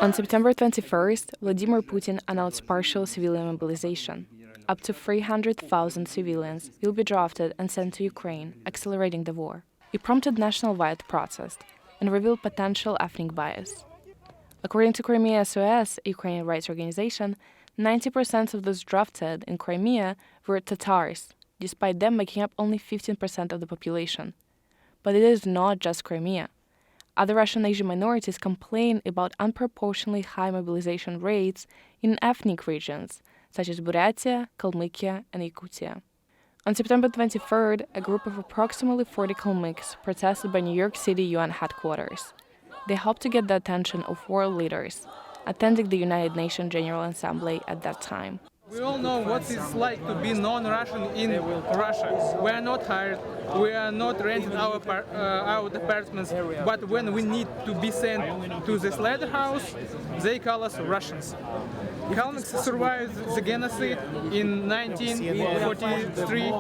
On September 21st, Vladimir Putin announced partial civilian mobilization. Up to 300,000 civilians will be drafted and sent to Ukraine, accelerating the war. It prompted national-wide protest and revealed potential ethnic bias. According to Crimea SOS, a Ukrainian rights organization, 90% of those drafted in Crimea were Tatars, despite them making up only 15% of the population. But it is not just Crimea. Other Russian Asian minorities complain about unproportionately high mobilization rates in ethnic regions, such as Buryatia, Kalmykia, and Yakutia. On September 23rd, a group of approximately 40 Kalmyks protested by New York City UN headquarters. They hoped to get the attention of world leaders, attending the United Nations General Assembly at that time. We all know what it's like to be non-Russian in Russia. We are not hired, we are not renting our apartments, but when we need to be sent to the slaughterhouse, they call us Russians. Kalmyks survived the genocide in 1943,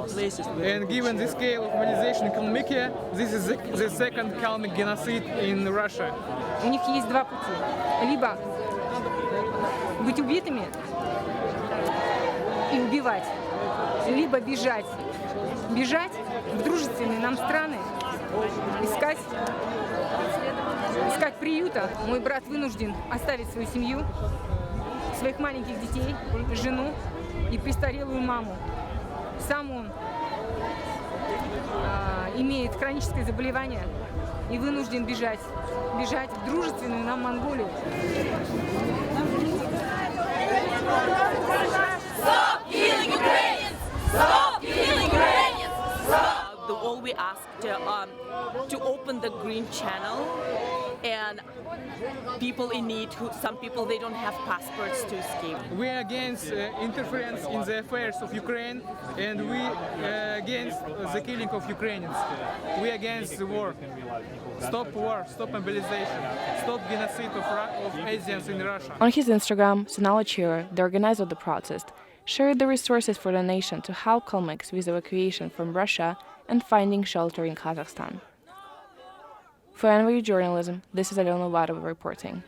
and given the scale of mobilization in Kalmykia, this is the second Kalmyk genocide in Russia. У них есть два пути. Либо быть убитыми и убивать, либо бежать. Бежать в дружественные нам страны, искать приюта. Мой брат вынужден оставить свою семью, своих маленьких детей, жену и престарелую маму. Сам он имеет хроническое заболевание и вынужден бежать в дружественную нам Монголию. Stop killing Ukrainians! Stop killing Ukrainians! All we asked to open the green channel, and people in need, some people they don't have passports to escape. We are against interference in the affairs of Ukraine, and we against the killing of Ukrainians. We are against the war. Stop war, stop mobilization, stop genocide of Asians in Russia. On his Instagram, Sonala Chir, the organizer of the protest, shared the resources for the nation to help Kalmyks with evacuation from Russia and finding shelter in Kazakhstan. For NYC Journalism, this is Alena Varova reporting.